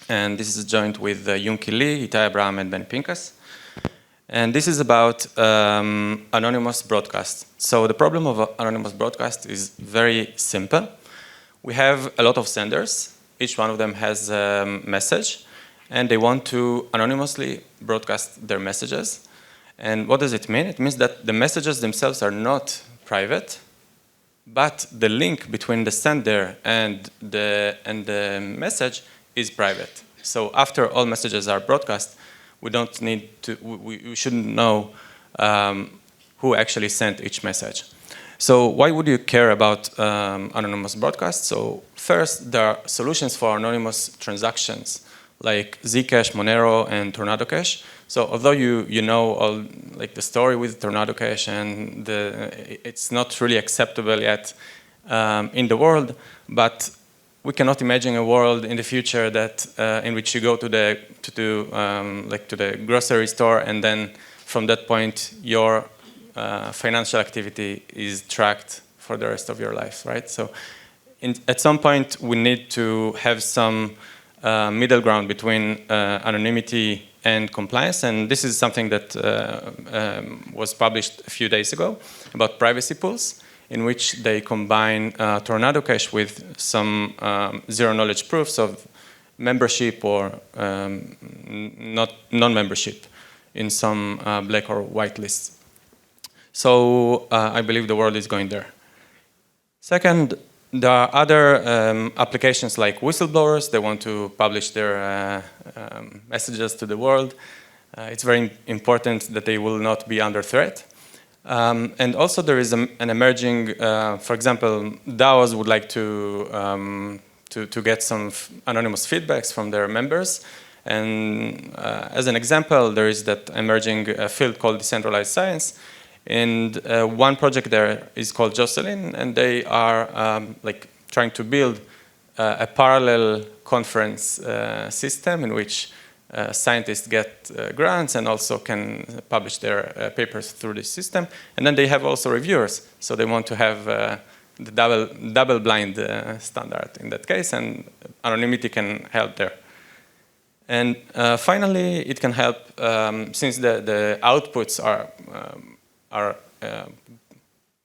And this is joined with Yunki Lee, Itai Abraham, and Ben Pincus. And this is about anonymous broadcast. So the problem of anonymous broadcast is very simple. We have a lot of senders. Each one of them has a message, and they want to anonymously broadcast their messages. And what does it mean? It means that the messages themselves are not private, but the link between the sender and the message is private. So after all messages are broadcast, we don't need to, we shouldn't know who actually sent each message. So why would you care about anonymous broadcast? So first, there are solutions for anonymous transactions like Zcash, Monero, and Tornado Cash. So although you know all like the story with Tornado Cash and it's not really acceptable yet in the world, but we cannot imagine a world in the future that in which you go to the grocery store, and then from that point your financial activity is tracked for the rest of your life, right? So at some point we need to have some middle ground between anonymity and compliance, and this is something that was published a few days ago about privacy pools, in which they combine Tornado Cash with some zero-knowledge proofs of membership or non-membership in some black or white lists. So I believe the world is going there. Second, there are other applications like whistleblowers. They want to publish their messages to the world. It's very important that they will not be under threat. And also there is an emerging, for example, DAOs would like to get some anonymous feedbacks from their members. And as an example, there is that emerging field called decentralized science. And one project there is called Jocelyn, and they are like trying to build a parallel conference system in which scientists get grants and also can publish their papers through this system. And then they have also reviewers. So they want to have the double-blind standard in that case, and anonymity can help there. And finally, it can help, since the outputs are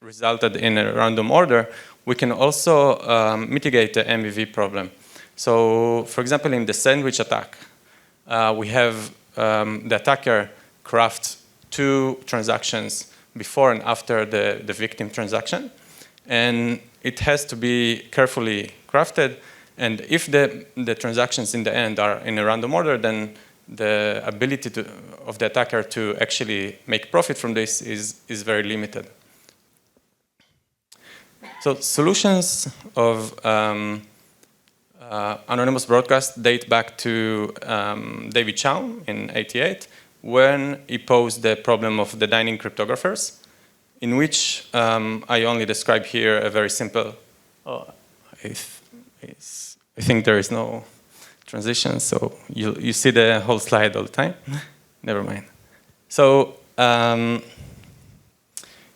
resulted in a random order, we can also mitigate the MEV problem. So, for example, in the sandwich attack, we have the attacker craft two transactions before and after the victim transaction. And it has to be carefully crafted. And if the transactions in the end are in a random order, then the ability of the attacker to actually make profit from this is very limited. So solutions of anonymous broadcast date back to David Chaum in '88, when he posed the problem of the dining cryptographers, in which I only describe here a very simple, I think there is no transition, so you see the whole slide all the time. Never mind. So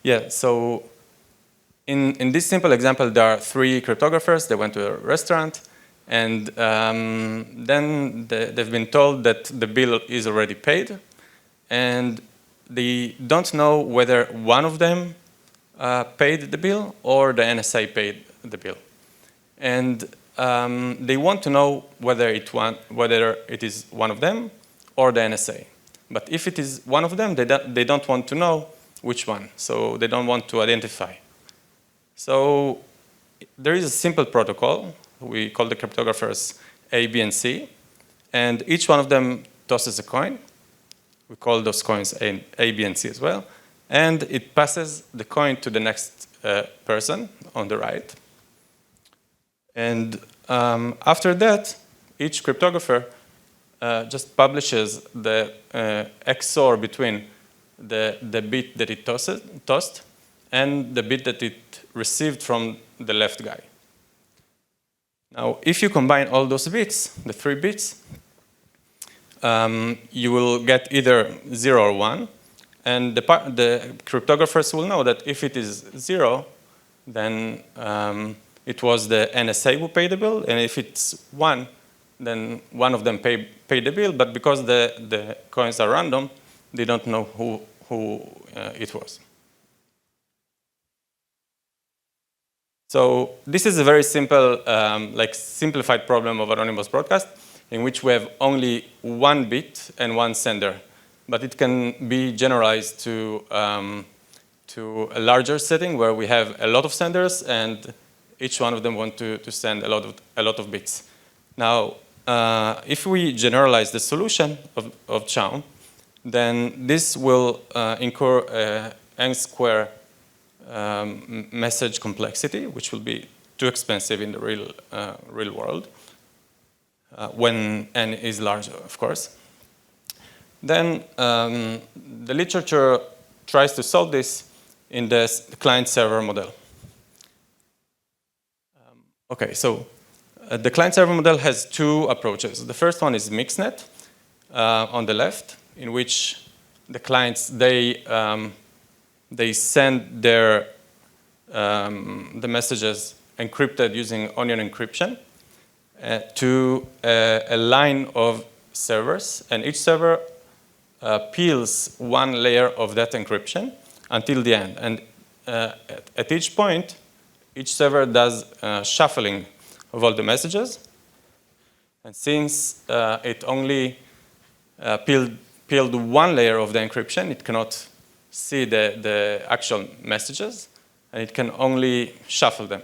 yeah, so in this simple example, there are three cryptographers. They went to a restaurant, and then they've been told that the bill is already paid, and they don't know whether one of them paid the bill or the NSA paid the bill. And they want to know whether it is one of them or the NSA. But if it is one of them, they don't want to know which one. So they don't want to identify. So there is a simple protocol. We call the cryptographers A, B, and C. And each one of them tosses a coin. We call those coins A, B, and C as well. And it passes the coin to the next person on the right. And after that, each cryptographer just publishes the XOR between the bit that it tossed and the bit that it received from the left guy. Now, if you combine all those bits, the 3 bits, you will get either 0 or 1. And the cryptographers will know that if it is 0, then it was the NSA who paid the bill. And if it's 1, then one of them pay the bill, but because the coins are random, they don't know who it was. So this is a very simple, like simplified problem of anonymous broadcast in which we have only one bit and one sender, but it can be generalized to a larger setting where we have a lot of senders and each one of them want to send a lot of bits. Now, if we generalize the solution of Chaum, then this will incur a n-square message complexity, which will be too expensive in the real world, when n is larger, of course. Then the literature tries to solve this in the client-server model. Okay, so the client-server model has two approaches. The first one is mixnet on the left, in which the clients, they send their the messages encrypted using onion encryption to a line of servers, and each server peels one layer of that encryption until the end. And at each point, each server does shuffling of all the messages. And since it only peeled one layer of the encryption, it cannot see the actual messages, and it can only shuffle them.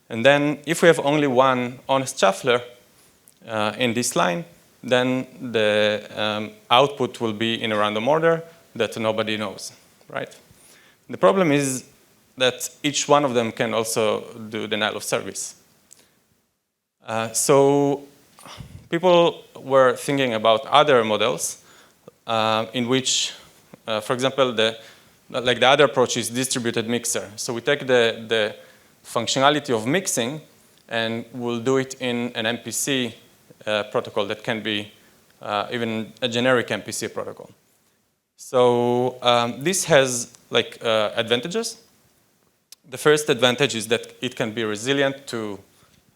And then if we have only one honest shuffler in this line, then the output will be in a random order that nobody knows, right? The problem is that each one of them can also do denial of service. So people were thinking about other models in which, for example, the other approach is distributed mixer. So we take the functionality of mixing and we'll do it in an MPC protocol that can be even a generic MPC protocol. So this has advantages. The first advantage is that it can be resilient to,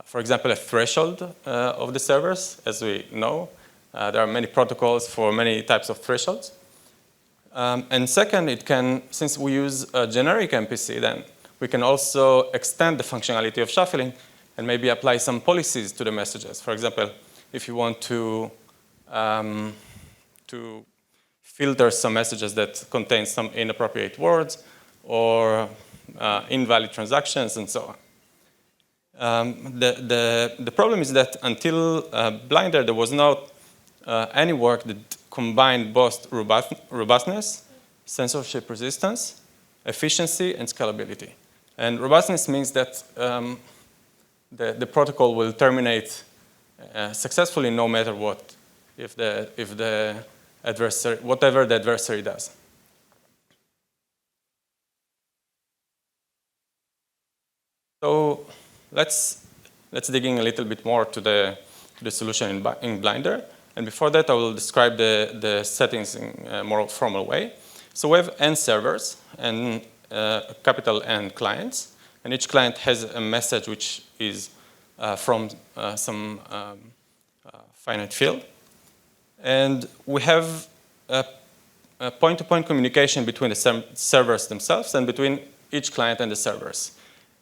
for example, a threshold of the servers. As we know, there are many protocols for many types of thresholds. And second, it can, since we use a generic MPC, then we can also extend the functionality of shuffling and maybe apply some policies to the messages. For example, if you want to filter some messages that contain some inappropriate words or invalid transactions and so on. The problem is that until Blinder, there was not any work that combined both robustness, censorship resistance, efficiency, and scalability. And robustness means that the protocol will terminate successfully no matter what, if the adversary, whatever the adversary does. So let's dig in a little bit more to the solution in Blinder. And before that, I will describe the settings in a more formal way. So we have n servers and capital N clients. And each client has a message which is from some finite field. And we have a point-to-point communication between the servers themselves and between each client and the servers.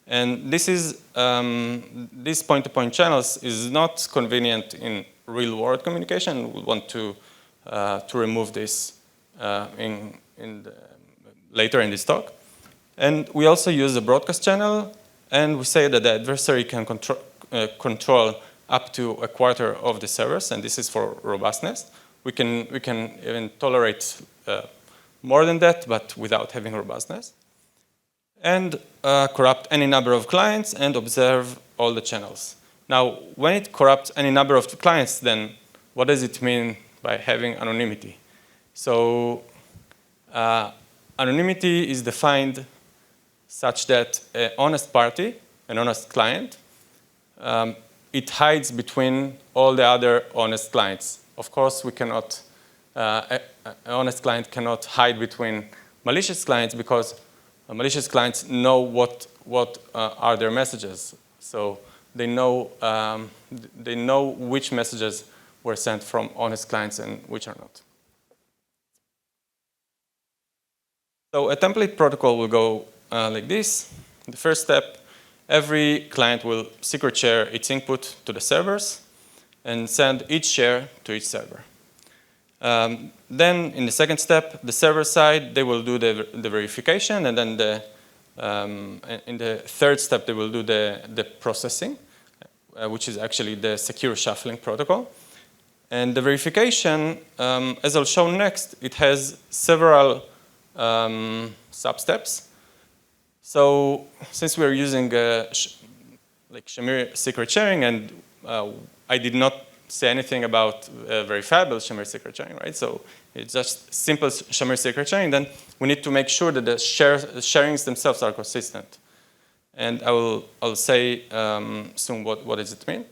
And this is these point-to-point channels is not convenient in real-world communication. We want to remove this later in this talk. And we also use a broadcast channel, and we say that the adversary can control up to a quarter of the servers, and this is for robustness. We can even tolerate more than that, but without having robustness. And corrupt any number of clients and observe all the channels. Now, when it corrupts any number of clients, then what does it mean by having anonymity? So anonymity is defined such that an honest party, an honest client, it hides between all the other honest clients. Of course, we cannot, an honest client cannot hide between malicious clients because malicious clients know what are their messages. So they know which messages were sent from honest clients and which are not. So a template protocol will go like this. The first step, every client will secret share its input to the servers and send each share to each server. Then in the second step, the server side, they will do the verification, and then in the third step, they will do the processing, which is actually the secure shuffling protocol. And the verification, as I'll show next, it has several sub-steps. So since we're using like Shamir secret sharing, and I did not say anything about verifiable Shamir secret sharing, right? So it's just simple Shamir secret sharing. Then we need to make sure that the sharings themselves are consistent. And I'll say soon what does it mean.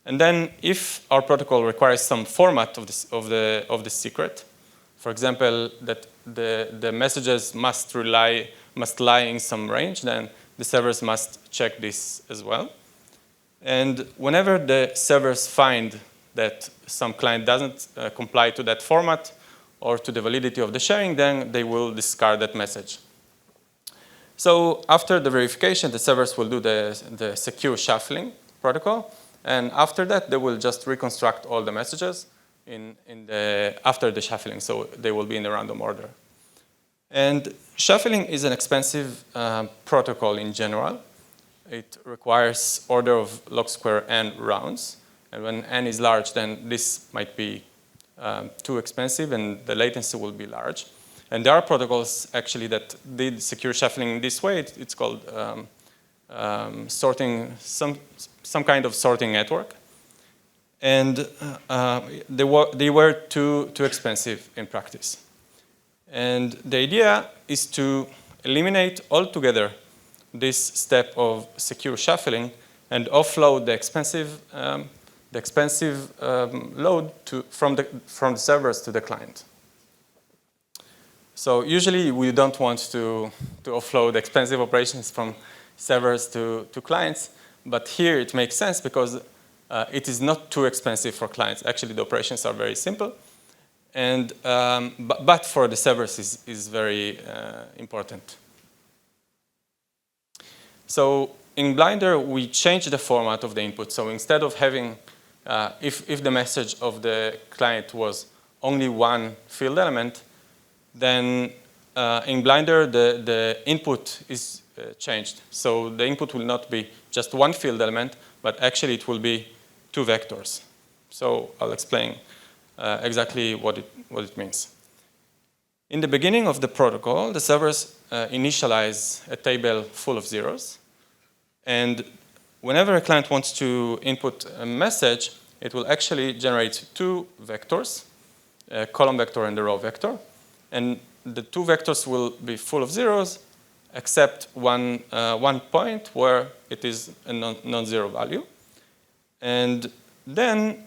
And then if our protocol requires some format of the secret, for example, that the messages must lie in some range, then the servers must check this as well. And whenever the servers find that some client doesn't comply to that format or to the validity of the sharing, then they will discard that message. So after the verification, the servers will do the secure shuffling protocol. And after that, they will just reconstruct all the messages after the shuffling. So they will be in a random order. And shuffling is an expensive protocol in general. It requires order of log square n rounds. And when n is large, then this might be too expensive and the latency will be large. And there are protocols actually that did secure shuffling in this way. It's called sorting, some kind of sorting network. And they were too expensive in practice. And the idea is to eliminate altogether this step of secure shuffling and offload the expensive load from the servers to the client. So usually we don't want to offload expensive operations from servers to clients, but here it makes sense because it is not too expensive for clients. Actually, the operations are very simple, and but for the servers is very important. So in Blinder, we changed the format of the input. So instead of having, if the message of the client was only one field element, then in Blinder, the input is changed. So the input will not be just one field element, but actually it will be two vectors. So I'll explain exactly what it means. In the beginning of the protocol, the servers initialize a table full of zeros. And whenever a client wants to input a message, it will actually generate two vectors, a column vector and a row vector. And the two vectors will be full of zeros, except one point where it is a non-zero value. And then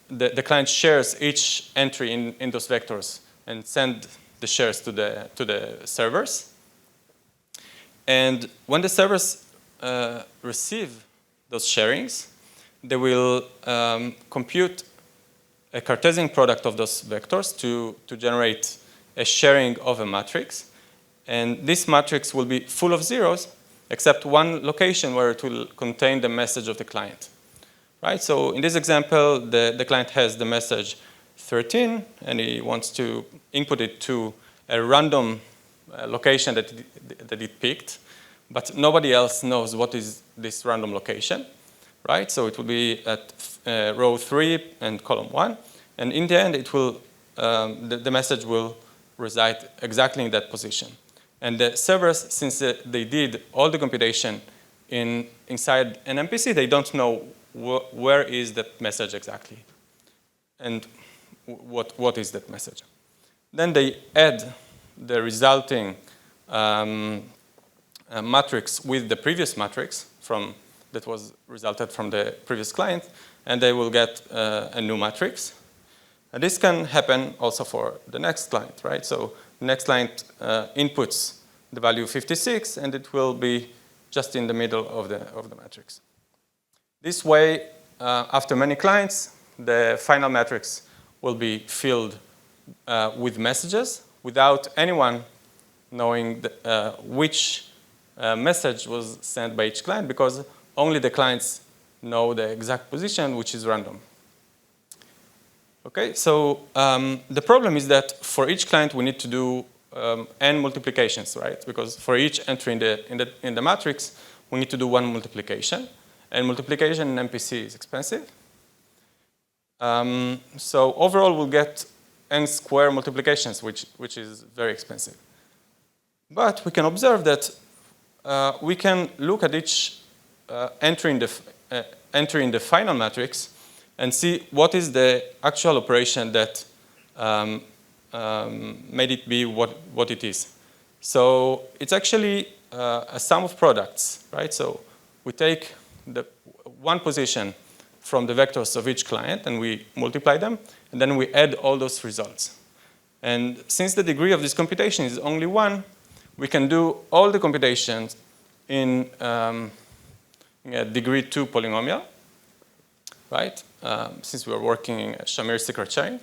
the client shares each entry in those vectors and send the shares to the servers. And when the servers receive those sharings, they will compute a Cartesian product of those vectors to generate a sharing of a matrix. And this matrix will be full of zeros, except one location where it will contain the message of the client. Right? So in this example, the client has the message 13, and he wants to input it to a random location that it picked, but nobody else knows what is this random location. Right? So it will be at row 3 and column 1. And in the end, it will, the message will reside exactly in that position. And the servers, since they did all the computation inside an MPC, they don't know where is that message exactly and what is that message. Then they add the resulting matrix with the previous matrix that was resulted from the previous client, and they will get a new matrix. And this can happen also for the next client, right? So the next client inputs the value 56, and it will be just in the middle of the matrix. This way, after many clients, the final matrix will be filled with messages without anyone knowing which message was sent by each client, because only the clients know the exact position, which is random. Okay, so the problem is that for each client we need to do n multiplications, right? Because for each entry in the matrix, we need to do one multiplication, and multiplication in MPC is expensive. So overall, we'll get n square multiplications, which is very expensive. But we can observe that we can look at each entry in the final matrix and see what is the actual operation that made it be what it is. So it's actually a sum of products, right? So we take the one position from the vectors of each client and we multiply them, and then we add all those results. And since the degree of this computation is only 1, we can do all the computations in a degree 2 polynomial, right? Since we are working in a Shamir secret chain.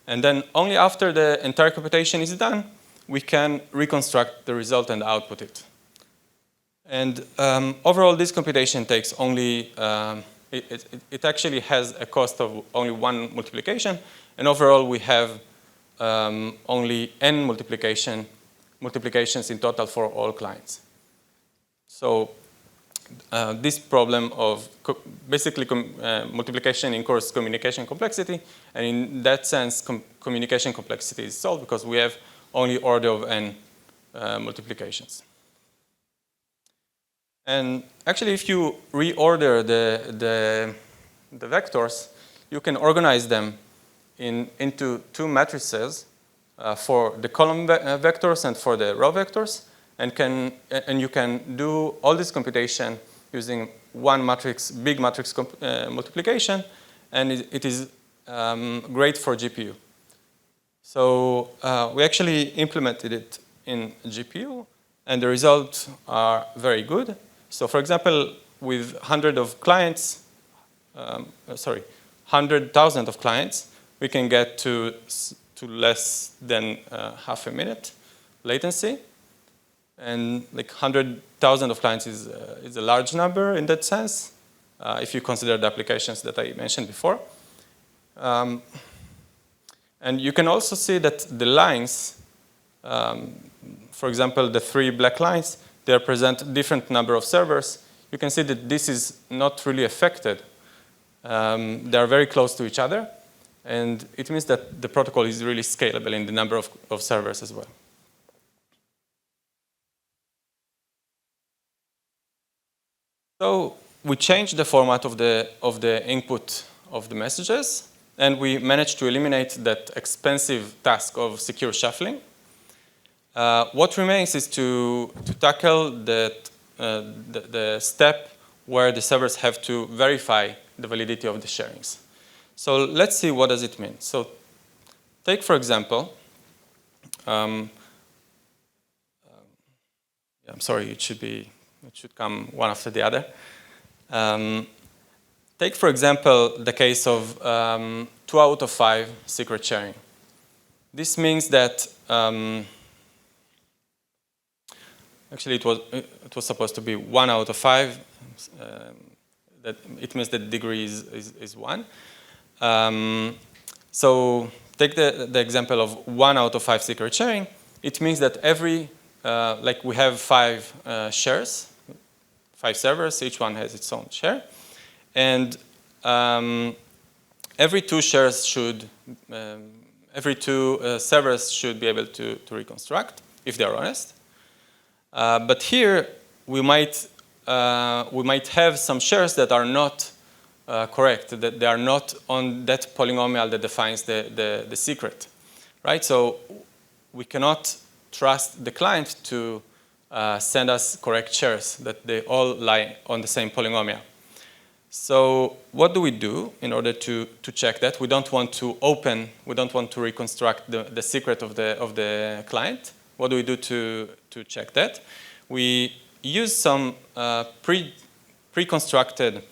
And then only after the entire computation is done, we can reconstruct the result and output it. And overall, this computation takes only, it actually has a cost of only 1 multiplication. And overall, we have only n multiplications in total for all clients. So this problem of basically multiplication incurs communication complexity, and in that sense, communication complexity is solved because we have only order of n multiplications. And actually, if you reorder the vectors, you can organize them into 2 matrices for the column vectors and for the row vectors, and you can do all this computation using one matrix, big matrix multiplication, and it is great for GPU. So we actually implemented it in GPU, and the results are very good. So for example, with 100,000 of clients, we can get to less than half a minute latency. And like 100,000 of clients is a large number in that sense, if you consider the applications that I mentioned before. And you can also see that the lines, for example, the 3 black lines, they represent different number of servers. You can see that this is not really affected. They are very close to each other. And it means that the protocol is really scalable in the number of servers as well. So we changed the format of the input of the messages, and we managed to eliminate that expensive task of secure shuffling. What remains is to tackle the step where the servers have to verify the validity of the sharings. So let's see what does it mean. So take, for example, I'm sorry, it should come one after the other. Take, for example, the case of 2 out of 5 secret sharing. This means that actually it was supposed to be 1 out of 5. That it means that the degree is 1. So take the example of 1 out of 5 secret sharing. It means that every like we have 5 shares, 5 servers, each one has its own share. And every 2 shares every 2 servers should be able to reconstruct, if they're honest. But here, we might have some shares that are not correct, that they are not on that polynomial that defines the secret, right? So we cannot trust the client to send us correct shares, that they all lie on the same polynomial. So what do we do in order to check that? We don't want to reconstruct the secret of the client. What do we do to check that? We use some pre-constructed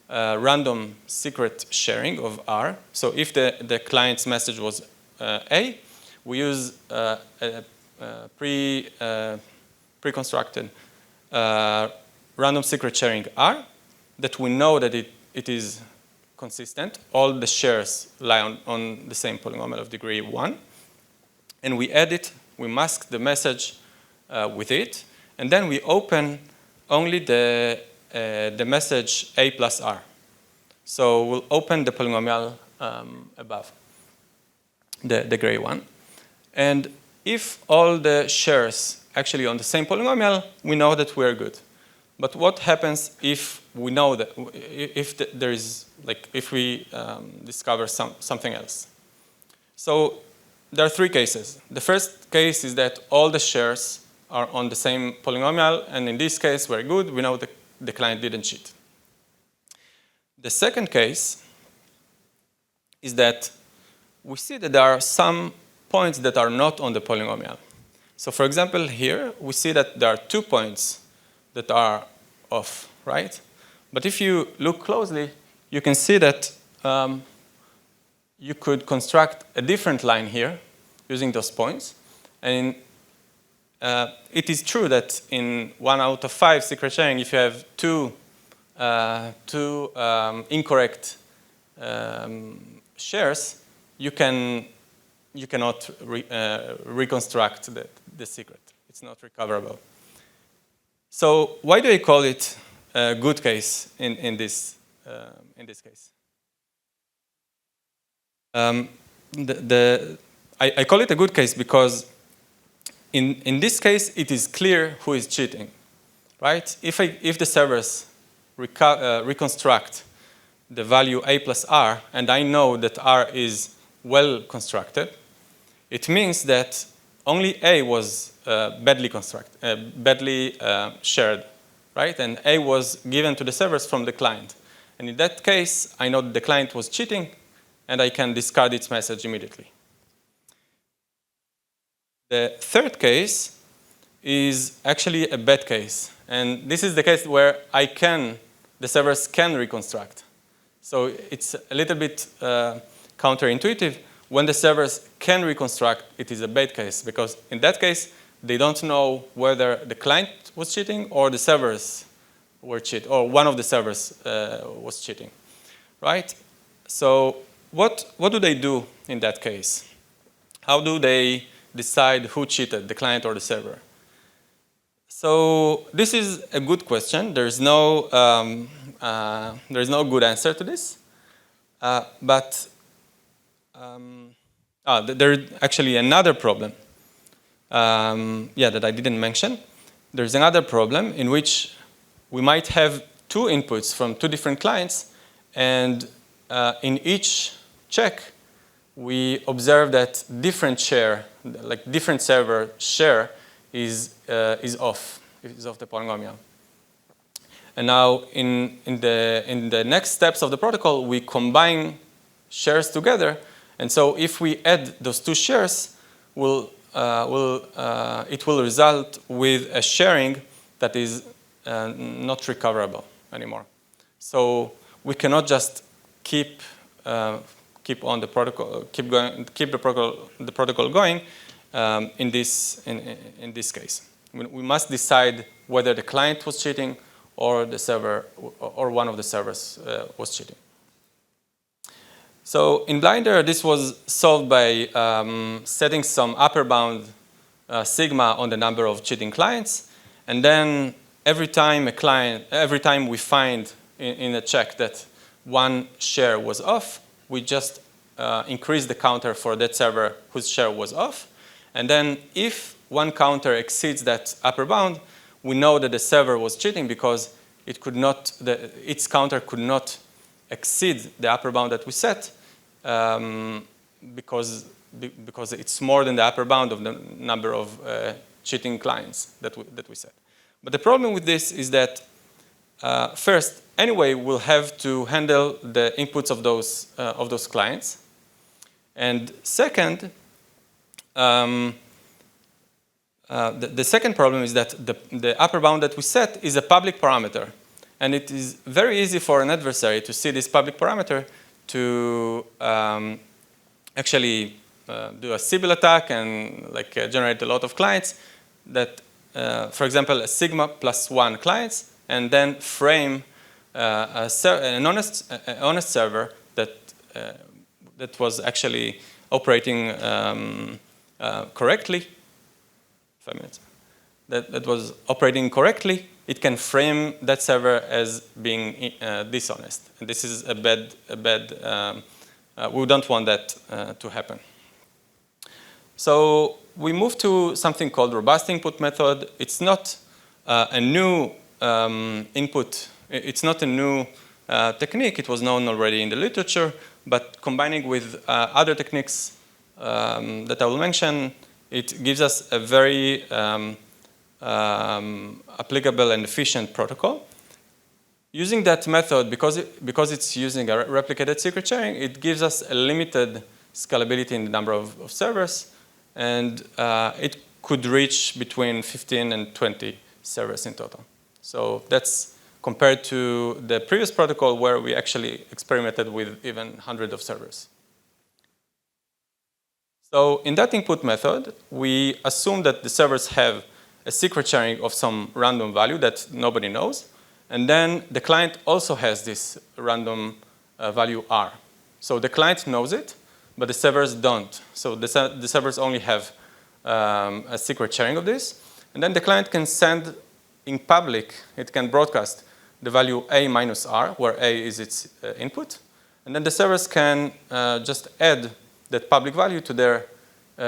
random secret sharing of R. So if the client's message was A, we use a pre-constructed random secret sharing R that we know that it is consistent. All the shares lie on the same polynomial of degree 1. And we add it, we mask the message with it, and then we open only the message A plus R. So we'll open the polynomial above, the gray one. And if all the shares actually on the same polynomial, we know that we're good. But what happens if we know that, if we discover something else? So there are three cases. The first case is that all the shares are on the same polynomial, and in this case, we're good. We know that the client didn't cheat. The second case is that we see that there are some points that are not on the polynomial. So for example, here, we see that there are 2 points that are off, right? But if you look closely, you can see that you could construct a different line here using those points. And it is true that in 1 out of 5 secret sharing, if you have two incorrect shares, you cannot reconstruct the secret. It's not recoverable. So why do I call it a good case in this case? I call it a good case because in this case, it is clear who is cheating, right? If the servers reconstruct the value A plus R, and I know that R is well constructed, it means that only A was badly shared, right? And A was given to the servers from the client. And in that case, I know that the client was cheating, and I can discard its message immediately. The third case is actually a bad case. And this is the case where the servers can reconstruct. So it's a little bit counterintuitive. When the servers can reconstruct, it is a bad case, because in that case, they don't know whether the client was cheating or the servers were cheating, or one of the servers was cheating, right? So what do they do in that case? How do they decide who cheated, the client or the server? So this is a good question. There's no good answer to this. But there's actually another problem that I didn't mention. There's another problem in which we might have 2 inputs from 2 different clients, and in each check, we observe that different server share is off the polynomial. And now in the next steps of the protocol, we combine shares together. And so if we add those 2 shares, it will result with a sharing that is not recoverable anymore. So we cannot just keep on the protocol, keep the protocol going in this case. We must decide whether the client was cheating or the server, or one of the servers was cheating. So in Blinder, this was solved by setting some upper bound sigma on the number of cheating clients, and then every time we find in a check that one share was off, we just increase the counter for that server whose share was off, and then if one counter exceeds that upper bound, we know that the server was cheating because its counter could not exceed the upper bound that we set, because it's more than the upper bound of the number of cheating clients that we set. But the problem with this is that first, anyway, we'll have to handle the inputs of those clients, and second, the second problem is that the upper bound that we set is a public parameter. And it is very easy for an adversary to see this public parameter to actually do a Sybil attack and like generate a lot of clients that, for example, a sigma +1 clients, and then frame an honest server that was actually operating correctly. 5 minutes. That was operating correctly. It can frame that server as being dishonest. And this is a bad we don't want that to happen. So we move to something called robust input method. It's not a new input. It's not a new technique. It was known already in the literature, but combining with other techniques that I will mention, it gives us a very applicable and efficient protocol. Using that method, because it's using a replicated secret sharing, it gives us a limited scalability in the number of servers, and it could reach between 15 and 20 servers in total. So that's compared to the previous protocol where we actually experimented with even hundreds of servers. So in that input method, we assume that the servers have a secret sharing of some random value that nobody knows. And then the client also has this random value R. So the client knows it, but the servers don't. So the servers only have a secret sharing of this. And then the client can send in public, it can broadcast the value A minus R, where A is its input. And then the servers can just add that public value to their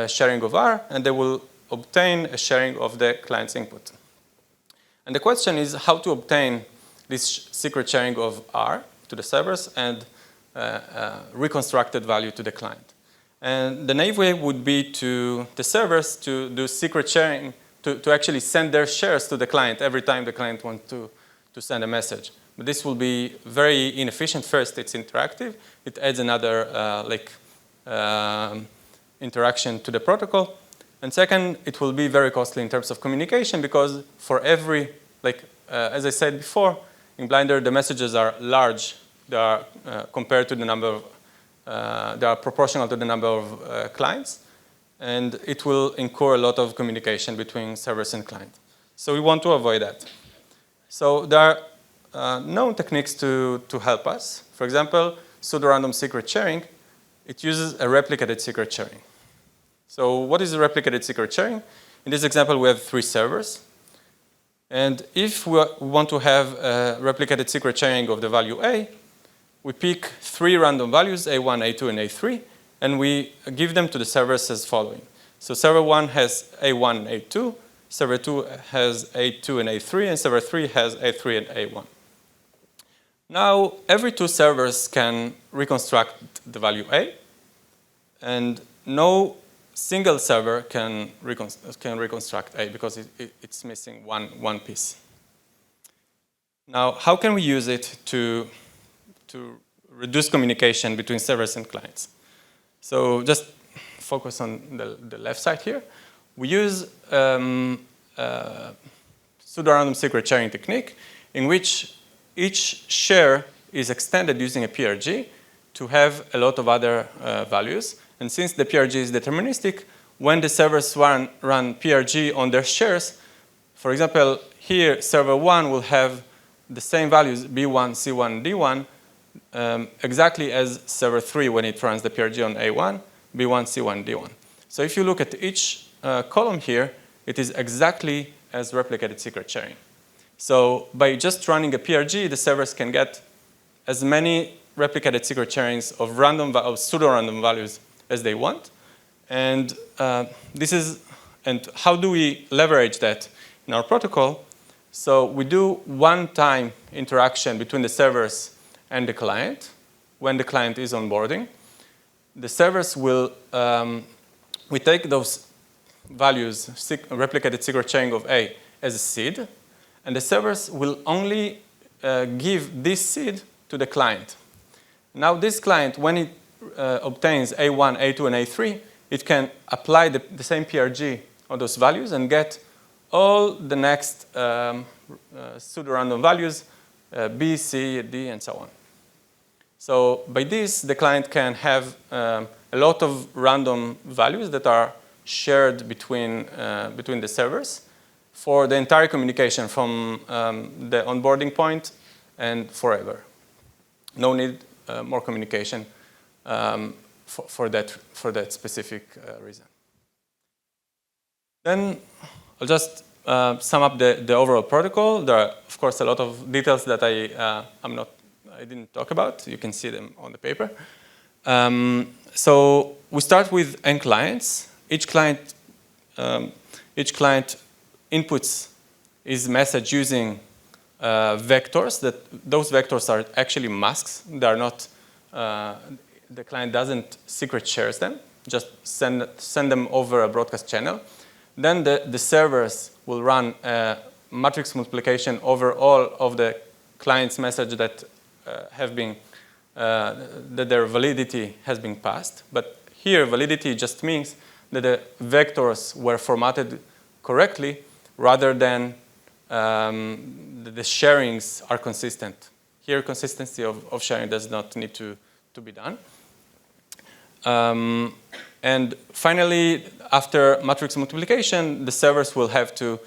sharing of R, and they will obtain a sharing of the client's input. And the question is how to obtain this secret sharing of R to the servers and reconstructed value to the client. And the naive way would be to the servers to do secret sharing, to actually send their shares to the client every time the client wants to send a message. But this will be very inefficient. First, it's interactive. It adds another interaction to the protocol. And second, it will be very costly in terms of communication because for every, as I said before, in Blinder, the messages are large. They are compared to the number of, they are proportional to the number of clients. And it will incur a lot of communication between servers and client. So we want to avoid that. So there are known techniques to help us. For example, pseudorandom secret sharing. It uses a replicated secret sharing. So what is a replicated secret sharing? In this example, we have 3 servers. And if we want to have a replicated secret sharing of the value A, we pick 3 random values, A1, A2, and A3, and we give them to the servers as following. So server 1 has A1 and A2, server 2 has A2 and A3, and server 3 has A3 and A1. Now, every 2 servers can reconstruct the value A, and no single server can reconstruct A because it's missing one piece. Now, how can we use it to reduce communication between servers and clients? So just focus on the left side here. We use pseudorandom secret sharing technique in which each share is extended using a PRG to have a lot of other values. And since the PRG is deterministic, when the servers run PRG on their shares, for example, here server 1 will have the same values, B1, C1, D1, exactly as server 3 when it runs the PRG on A1, B1, C1, D1. So if you look at each column here, it is exactly as replicated secret sharing. So by just running a PRG, the servers can get as many replicated secret sharings of pseudo-random values as they want. And and how do we leverage that in our protocol? So we do one-time interaction between the servers and the client when the client is onboarding. The servers will, we take those values, replicated secret sharing of A, as a seed, and the servers will only give this seed to the client. Now this client, when it obtains A1, A2, and A3, it can apply the same PRG on those values and get all the next pseudo-random values, B, C, D, and so on. So by this, the client can have a lot of random values that are shared between the servers for the entire communication from the onboarding point and forever. No need more communication for that specific reason. Then I'll just sum up the overall protocol. There are, of course, a lot of details that I didn't talk about. You can see them on the paper. So we start with n clients. Each client inputs his message using vectors. Those vectors are actually masks. They are not. The client doesn't secret shares them. Just send them over a broadcast channel. Then the servers will run a matrix multiplication over all of the client's message that that their validity has been passed. But here, validity just means that the vectors were formatted correctly rather than the sharings are consistent. Here, consistency of sharing does not need to be done. And finally, after matrix multiplication, the servers will have to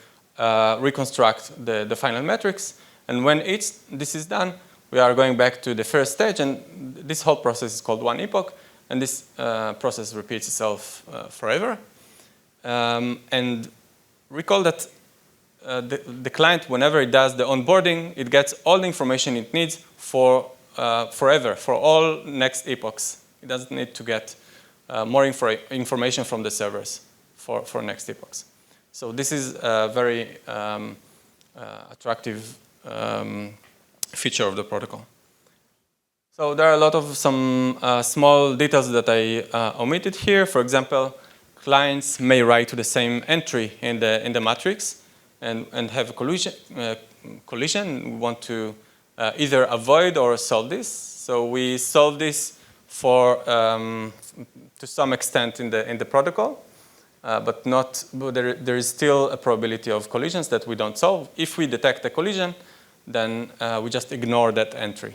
reconstruct the final matrix. And when this is done, we are going back to the first stage. And this whole process is called one epoch. And this process repeats itself forever. And recall that the client, whenever it does the onboarding, it gets all the information it needs for forever, for all next epochs. It doesn't need to get more information from the servers for next epochs. So this is a very attractive feature of the protocol. So there are a lot of some small details that I omitted here. For example, clients may write to the same entry in the matrix and have a collision. We want to either avoid or solve this. So we solve this to some extent in the protocol, but there is still a probability of collisions that we don't solve. If we detect a collision, then we just ignore that entry.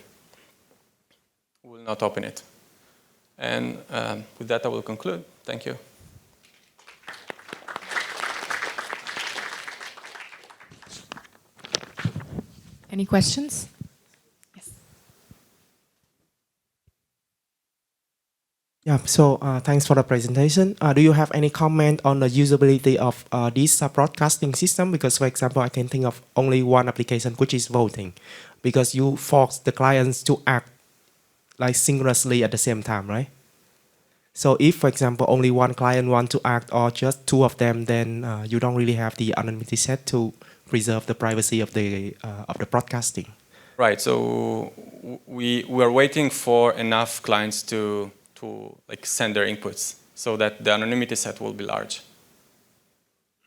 We will not open it. And with that, I will conclude. Thank you. Any questions? Yes. Yeah, so thanks for the presentation. Do you have any comment on the usability of this broadcasting system? Because, for example, I can think of only one application, which is voting, because you force the clients to act like synchronously at the same time, right? So if, for example, only one client wants to act or just two of them, then you don't really have the anonymity set to preserve the privacy of the broadcasting. Right. So we are waiting for enough clients to send their inputs so that the anonymity set will be large.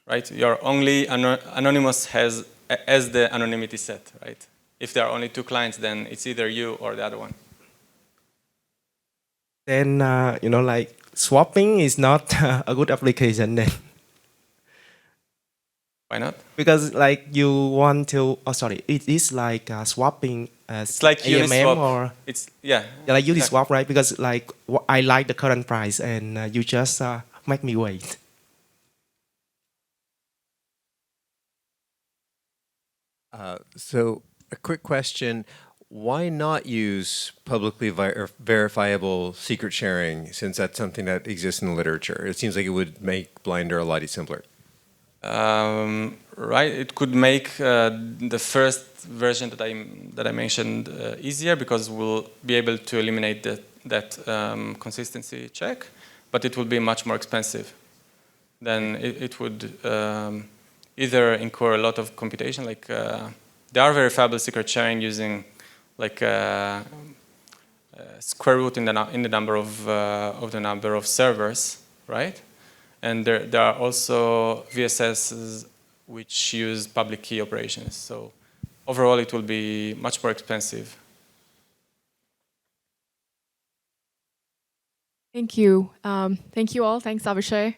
Right? You're only anonymous as the anonymity set, right? If there are only two clients, then it's either you or the other one. Then, like swapping is not a good application then. Why not? Because like you want to, it is like swapping it's like AMM Uniswap. or it's yeah like Uniswap, right? Because like I like the current price and you just make me wait. So a quick question. Why not use publicly verifiable secret sharing, since that's something that exists in the literature? It seems like it would make Blinder a lot simpler. Right, it could make the first version that I mentioned easier, because we'll be able to eliminate that consistency check, but it will be much more expensive. Then it would either incur a lot of computation, like there are verifiable secret sharing using like square root in the number of servers, right? And there are also VSSs which use public key operations. So overall, it will be much more expensive. Thank you. Thank you all. Thanks, Avishay.